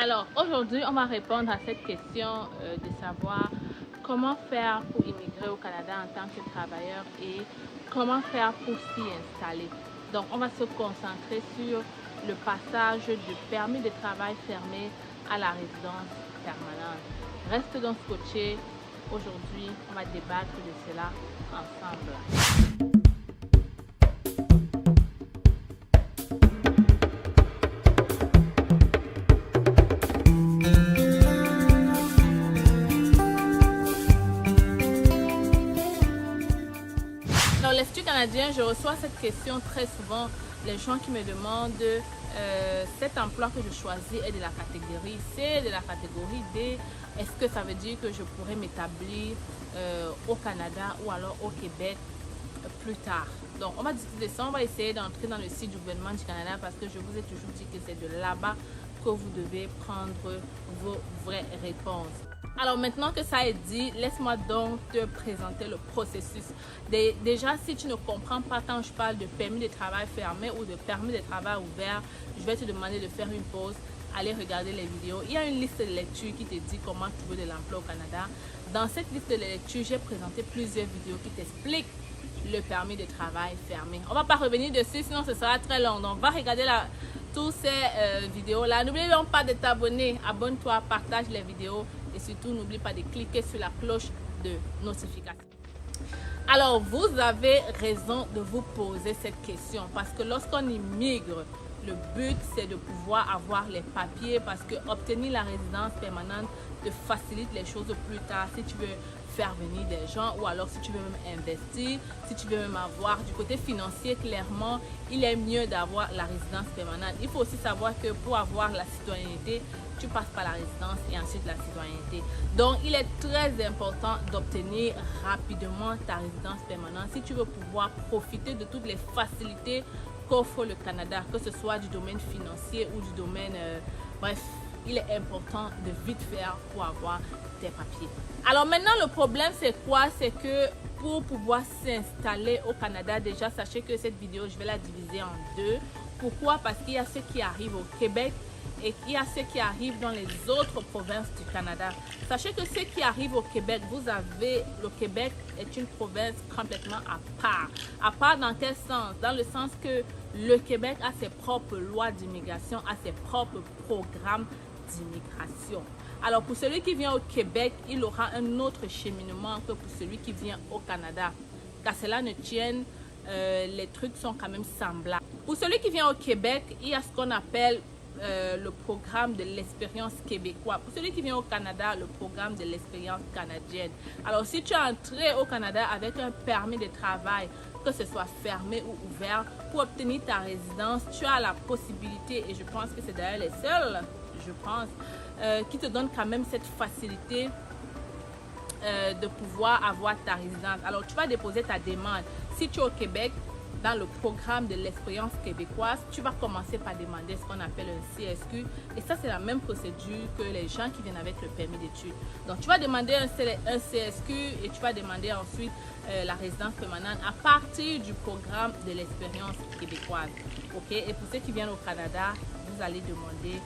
Alors, aujourd'hui, on va répondre à cette question de savoir comment faire pour immigrer au Canada en tant que travailleur et comment faire pour s'y installer. Donc, on va se concentrer sur le passage du permis de travail fermé à la résidence permanente. Reste donc scotché. Aujourd'hui, on va débattre de cela ensemble. Dans l'Institut canadien, je reçois cette question très souvent. Les gens qui me demandent cet emploi que je choisis est de la catégorie C, de la catégorie D. Est-ce que ça veut dire que je pourrais m'établir au Canada ou alors au Québec plus tard? Donc, on va discuter de ça. On va essayer d'entrer dans le site du gouvernement du Canada parce que je vous ai toujours dit que c'est de là-bas que vous devez prendre vos vraies réponses. Alors maintenant que ça est dit, laisse-moi donc te présenter le processus. Déjà, si tu ne comprends pas quand je parle de permis de travail fermé ou de permis de travail ouvert, je vais te demander de faire une pause, aller regarder les vidéos. Il y a une liste de lecture qui te dit comment trouver de l'emploi au Canada. Dans cette liste de lecture, j'ai présenté plusieurs vidéos qui t'expliquent le permis de travail fermé. On ne va pas revenir dessus, sinon ce sera très long. Donc, va regarder toutes ces vidéos-là. N'oublie pas de t'abonner. Abonne-toi, partage les vidéos. Et surtout, n'oublie pas de cliquer sur la cloche de notification. Alors, vous avez raison de vous poser cette question parce que lorsqu'on immigre, le but, c'est de pouvoir avoir les papiers parce que obtenir la résidence permanente te facilite les choses plus tard si tu veux faire venir des gens ou alors si tu veux même investir, si tu veux même avoir du côté financier, clairement, il est mieux d'avoir la résidence permanente. Il faut aussi savoir que pour avoir la citoyenneté, tu passes par la résidence et ensuite la citoyenneté. Donc, il est très important d'obtenir rapidement ta résidence permanente si tu veux pouvoir profiter de toutes les facilités qu'offre le Canada, que ce soit du domaine financier ou du domaine... bref, il est important de vite faire pour avoir tes papiers. Alors maintenant, le problème, c'est quoi? C'est que pour pouvoir s'installer au Canada, déjà, sachez que cette vidéo, je vais la diviser en deux. Pourquoi? Parce qu'il y a ceux qui arrivent au Québec et il y a ceux qui arrivent dans les autres provinces du Canada. Sachez que ceux qui arrivent au Québec, le Québec est une province complètement à part. À part dans quel sens? Dans le sens que le Québec a ses propres lois d'immigration, a ses propres programmes d'immigration. Alors pour celui qui vient au Québec, il aura un autre cheminement que pour celui qui vient au Canada. Qu'à cela ne tienne, les trucs sont quand même semblables. Pour celui qui vient au Québec, il y a ce qu'on appelle le programme de l'expérience québécoise. Pour celui qui vient au Canada, le programme de l'expérience canadienne. Alors, si tu es entré au Canada avec un permis de travail, que ce soit fermé ou ouvert, pour obtenir ta résidence, tu as la possibilité, et je pense que c'est d'ailleurs les seuls, je pense, qui te donnent quand même cette facilité de pouvoir avoir ta résidence. Alors, tu vas déposer ta demande. Si tu es au Québec, dans le programme de l'expérience québécoise, tu vas commencer par demander ce qu'on appelle un CSQ. Et ça, c'est la même procédure que les gens qui viennent avec le permis d'études. Donc, tu vas demander un CSQ et tu vas demander ensuite la résidence permanente à partir du programme de l'expérience québécoise. OK? Et pour ceux qui viennent au Canada, vous allez demander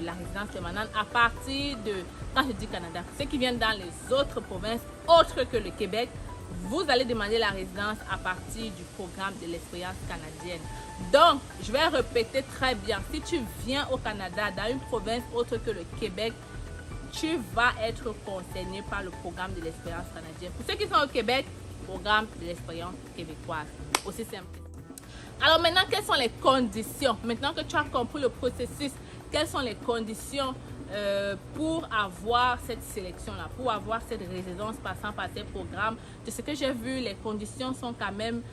la résidence permanente à partir de, quand je dis Canada, ceux qui viennent dans les autres provinces autres que le Québec, vous allez demander la résidence à partir du programme de l'expérience canadienne. Donc, je vais répéter très bien. Si tu viens au Canada, dans une province autre que le Québec, tu vas être concerné par le programme de l'expérience canadienne. Pour ceux qui sont au Québec, programme de l'expérience québécoise. Aussi simple. Alors maintenant, quelles sont les conditions? Maintenant que tu as compris le processus, quelles sont les conditions pour avoir cette sélection-là, pour avoir cette résidence passant par ces programmes? De ce que j'ai vu, les conditions sont quand même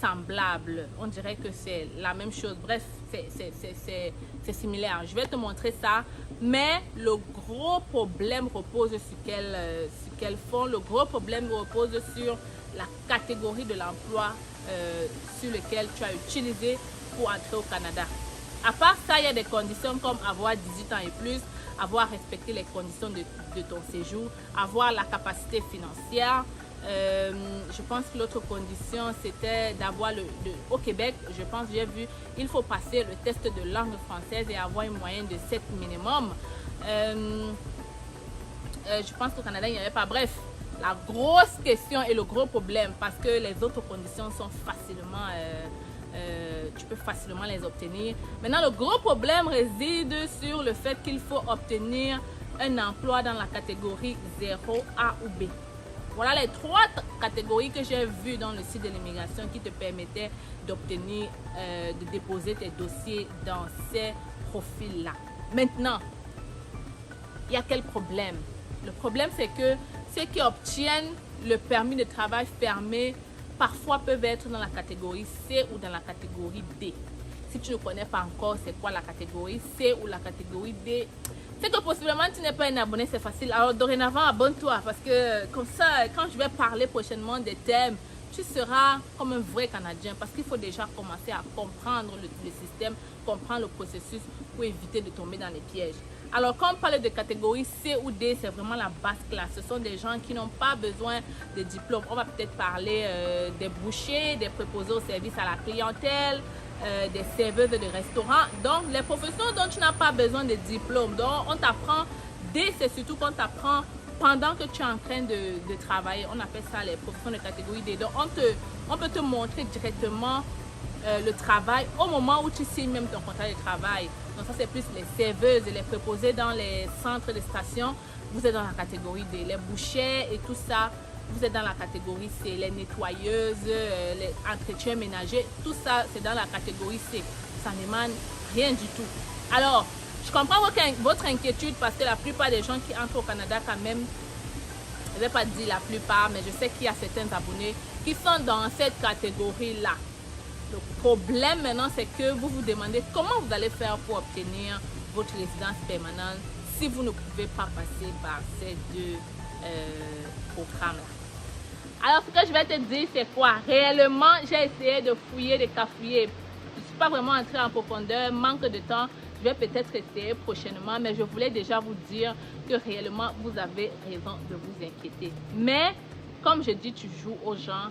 semblables. On dirait que c'est la même chose. Bref, c'est similaire. Je vais te montrer ça. Mais le gros problème repose sur quel fond? Le gros problème repose sur la catégorie de l'emploi sur lequel tu as utilisé pour entrer au Canada. À part ça, il y a des conditions comme avoir 18 ans et plus, avoir respecté les conditions de ton séjour, avoir la capacité financière, Je pense que l'autre condition, c'était d'avoir au Québec, je pense, j'ai vu, il faut passer le test de langue française et avoir une moyenne de 7 minimum. Je pense qu'au Canada, il n'y avait pas. Bref, la grosse question et le gros problème, parce que les autres conditions sont facilement, tu peux facilement les obtenir. Maintenant, le gros problème réside sur le fait qu'il faut obtenir un emploi dans la catégorie 0, A ou B. Voilà les 3 catégories que j'ai vues dans le site de l'immigration qui te permettaient d'obtenir, de déposer tes dossiers dans ces profils-là. Maintenant, il y a quel problème? Le problème, c'est que ceux qui obtiennent le permis de travail fermé parfois peuvent être dans la catégorie C ou dans la catégorie D. Si tu ne connais pas encore c'est quoi la catégorie C ou la catégorie D, c'est que possiblement tu n'es pas un abonné, c'est facile. Alors dorénavant, abonne-toi parce que comme ça, quand je vais parler prochainement des thèmes, tu seras comme un vrai Canadien parce qu'il faut déjà commencer à comprendre le système, comprendre le processus pour éviter de tomber dans les pièges. Alors quand on parle de catégorie C ou D, c'est vraiment la basse classe. Ce sont des gens qui n'ont pas besoin de diplôme. On va peut-être parler des bouchers, des préposés au service à la clientèle, des serveuses de restaurants. Donc les professions dont tu n'as pas besoin de diplôme. Donc on t'apprend, D c'est surtout qu'on t'apprend pendant que tu es en train de travailler. On appelle ça les professions de catégorie D. Donc on peut te montrer directement le travail au moment où tu signes même ton contrat de travail. Donc ça c'est plus les serveuses et les préposés dans les centres de station. Vous êtes dans la catégorie D. Les bouchers et tout ça, vous êtes dans la catégorie C. Les nettoyeuses, les entretiens ménagers, tout ça c'est dans la catégorie C. Ça n'émane rien du tout. Alors, je comprends votre inquiétude parce que la plupart des gens qui entrent au Canada quand même, je ne vais pas dire la plupart, mais je sais qu'il y a certains abonnés qui sont dans cette catégorie-là. Le problème maintenant, c'est que vous vous demandez comment vous allez faire pour obtenir votre résidence permanente si vous ne pouvez pas passer par ces 2 programmes-là. Alors, ce que je vais te dire, c'est quoi? Réellement, j'ai essayé de fouiller, de cafouiller. Je ne suis pas vraiment entrée en profondeur, manque de temps. Je vais peut-être essayer prochainement, mais je voulais déjà vous dire que réellement, vous avez raison de vous inquiéter. Mais, comme je dis toujours aux gens,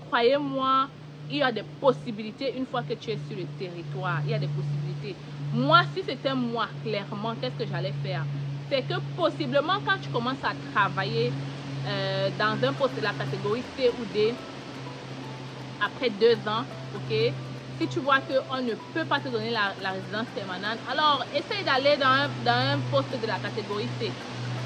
croyez-moi, il y a des possibilités une fois que tu es sur le territoire. Il y a des possibilités. Moi, si c'était moi, clairement, qu'est-ce que j'allais faire? C'est que possiblement, quand tu commences à travailler dans un poste de la catégorie C ou D, après 2 ans, ok, si tu vois qu'on ne peut pas te donner la résidence permanente, alors essaye d'aller dans un poste de la catégorie C.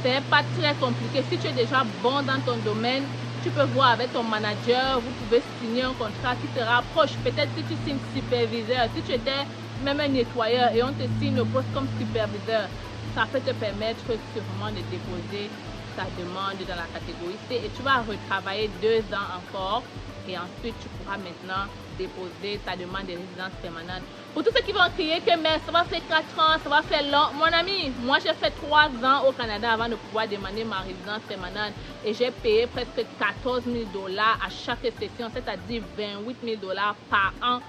C'est pas très compliqué. Si tu es déjà bon dans ton domaine, tu peux voir avec ton manager, vous pouvez signer un contrat qui te rapproche. Peut-être si tu signes superviseur, si tu étais même un nettoyeur et on te signe le poste comme superviseur, ça peut te permettre sûrement de déposer ta demande dans la catégorie C et tu vas retravailler 2 ans encore et ensuite tu pourras maintenant déposer ta demande de résidence permanente. Pour tous ceux qui vont crier que mais ça va faire 4 ans, ça va faire long, mon ami, moi j'ai fait 3 ans au Canada avant de pouvoir demander ma résidence permanente et j'ai payé presque 14 000 $ à chaque session, c'est-à-dire 28 000 $ par an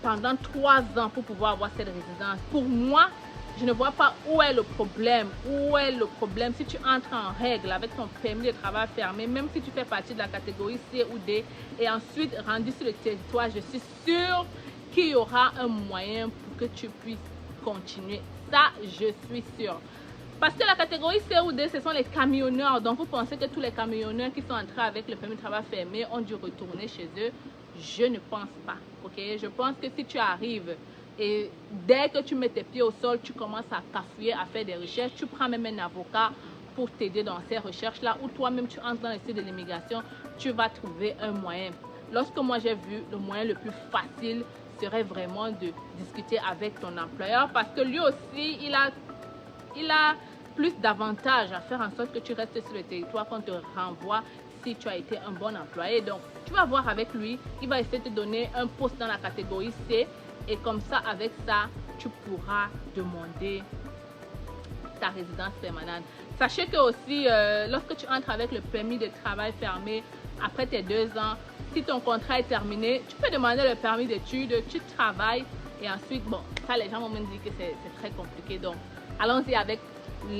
pendant 3 ans pour pouvoir avoir cette résidence. Pour moi, je ne vois pas où est le problème. Où est le problème si tu entres en règle avec ton permis de travail fermé, même si tu fais partie de la catégorie C ou D, et ensuite rendu sur le territoire, je suis sûre qu'il y aura un moyen pour que tu puisses continuer. Ça, je suis sûre. Parce que la catégorie C ou D, ce sont les camionneurs. Donc, vous pensez que tous les camionneurs qui sont entrés avec le permis de travail fermé ont dû retourner chez eux? Je ne pense pas. Ok? Je pense que si tu arrives et dès que tu mets tes pieds au sol, tu commences à cafouiller, à faire des recherches. Tu prends même un avocat pour t'aider dans ces recherches-là, ou toi-même tu entres dans le site de l'immigration, tu vas trouver un moyen. Lorsque moi j'ai vu, le moyen le plus facile serait vraiment de discuter avec ton employeur parce que lui aussi, il a plus d'avantages à faire en sorte que tu restes sur le territoire qu'on te renvoie si tu as été un bon employé. Donc, tu vas voir avec lui, il va essayer de te donner un poste dans la catégorie C. Et comme ça, avec ça, tu pourras demander ta résidence permanente. Sachez que aussi, lorsque tu entres avec le permis de travail fermé, après tes 2 ans, si ton contrat est terminé, tu peux demander le permis d'études, tu travailles et ensuite, bon, ça les gens vont me dire que c'est très compliqué. Donc, allons-y avec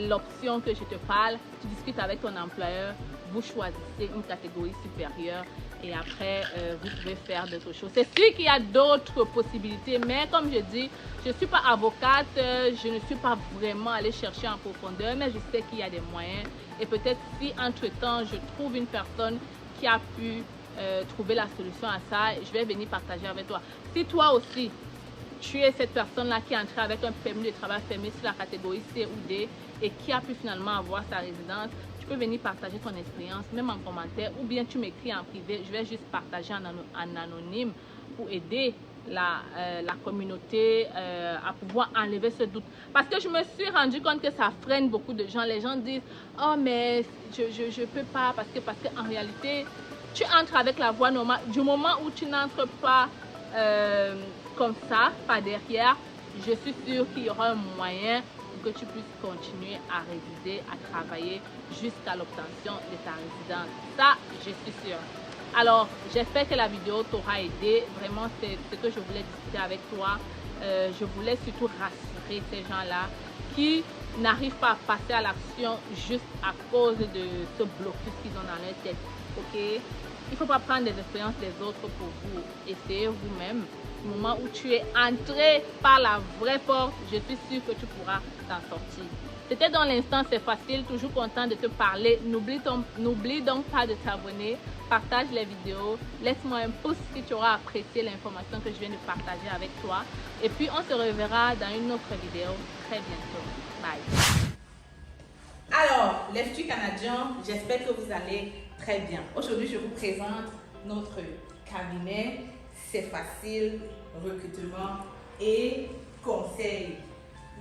l'option que je te parle. Tu discutes avec ton employeur, vous choisissez une catégorie supérieure et après vous pouvez faire d'autres choses. C'est sûr qu'il y a d'autres possibilités, mais comme je dis, je ne suis pas avocate, je ne suis pas vraiment allée chercher en profondeur, mais je sais qu'il y a des moyens et peut-être si entre-temps je trouve une personne qui a pu trouver la solution à ça, je vais venir partager avec toi. Si toi aussi, tu es cette personne-là qui est entrée avec un permis de travail fermé sur la catégorie C ou D et qui a pu finalement avoir sa résidence, tu peux venir partager ton expérience, même en commentaire, ou bien tu m'écris en privé. Je vais juste partager en anonyme pour aider la communauté à pouvoir enlever ce doute. Parce que je me suis rendu compte que ça freine beaucoup de gens. Les gens disent « Oh, mais je ne peux pas parce qu'en réalité, tu entres avec la voie normale. Du moment où tu n'entres pas comme ça, pas derrière, je suis sûre qu'il y aura un moyen pour que tu puisses continuer à résider, à travailler jusqu'à l'obtention de ta résidence. Ça, je suis sûre. Alors, j'espère que la vidéo t'aura aidé. Vraiment, c'est ce que je voulais discuter avec toi. Je voulais surtout rassurer ces gens-là qui n'arrivent pas à passer à l'action juste à cause de ce blocus qu'ils ont dans leur tête. Ok? Il ne faut pas prendre des expériences des autres pour vous. Essayez vous-même. Au moment où tu es entré par la vraie porte, je suis sûre que tu pourras t'en sortir. C'était dans l'instant, c'est facile, toujours content de te parler. N'oublie donc pas de t'abonner, partage les vidéos, laisse-moi un pouce si tu auras apprécié l'information que je viens de partager avec toi. Et puis, on se reverra dans une autre vidéo très bientôt. Bye! Alors, l'Institut canadien, j'espère que vous allez très bien. Aujourd'hui, je vous présente notre cabinet. C'est facile, recrutement et conseil.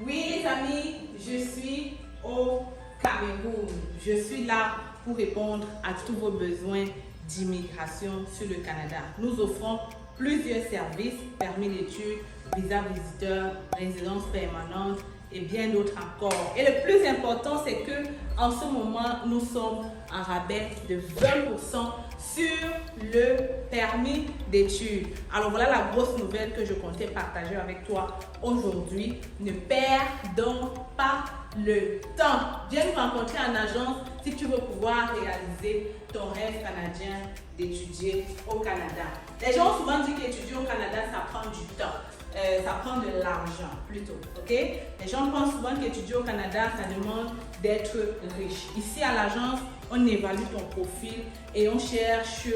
Oui, les amis, je suis au Cameroun. Je suis là pour répondre à tous vos besoins d'immigration sur le Canada. Nous offrons plusieurs services, permis d'études, visa visiteur, résidence permanente et bien d'autres encore. Et le plus important, c'est que en ce moment, nous sommes en rabais de 20% sur le permis d'études. Alors voilà la grosse nouvelle que je comptais partager avec toi aujourd'hui. Ne perds donc pas le temps. Viens nous rencontrer en agence si tu veux pouvoir réaliser ton rêve canadien d'étudier au Canada. Les gens ont souvent dit qu'étudier au Canada, ça prend du temps. Ça prend de l'argent plutôt, ok? Les gens pensent souvent qu'étudier au Canada, ça demande d'être riche. Ici à l'agence, on évalue ton profil et on cherche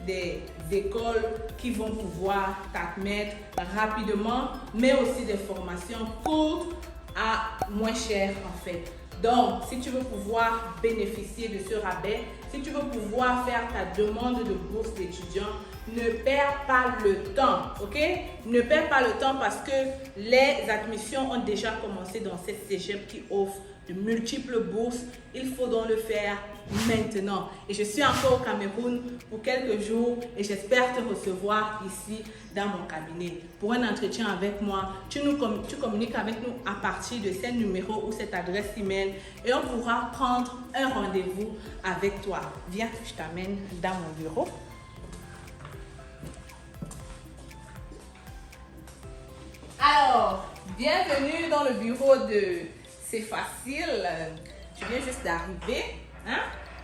des écoles qui vont pouvoir t'admettre rapidement, mais aussi des formations courtes à moins cher en fait. Donc, si tu veux pouvoir bénéficier de ce rabais, si tu veux pouvoir faire ta demande de bourse d'étudiant, ne perds pas le temps, ok? Ne perds pas le temps parce que les admissions ont déjà commencé dans cette cégep qui offre de multiples bourses. Il faut donc le faire maintenant. Et je suis encore au Cameroun pour quelques jours et j'espère te recevoir ici dans mon cabinet pour un entretien avec moi. Tu communiques avec nous à partir de ce numéro ou cette adresse email et on pourra prendre un rendez-vous avec toi. Viens, je t'amène dans mon bureau. Alors, bienvenue dans le bureau de C'est facile. Tu viens juste d'arriver. Hein?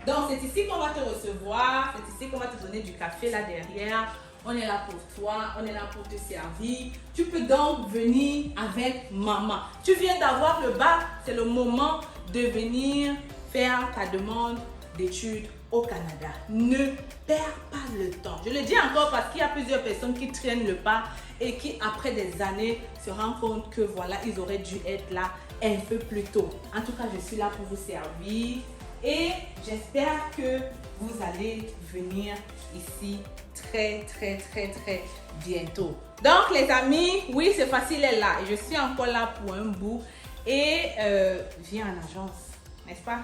Donc, c'est ici qu'on va te recevoir. C'est ici qu'on va te donner du café là derrière. On est là pour toi. On est là pour te servir. Tu peux donc venir avec maman. Tu viens d'avoir le bac. C'est le moment de venir faire ta demande d'études au Canada. Ne perds pas le temps. Je le dis encore parce qu'il y a plusieurs personnes qui traînent le pas et qui, après des années, se rendent compte que voilà, ils auraient dû être là un peu plus tôt. En tout cas, je suis là pour vous servir et j'espère que vous allez venir ici très bientôt. Donc, les amis, oui, c'est facile, elle est là. Et je suis encore là pour un bout et viens en agence, n'est-ce pas?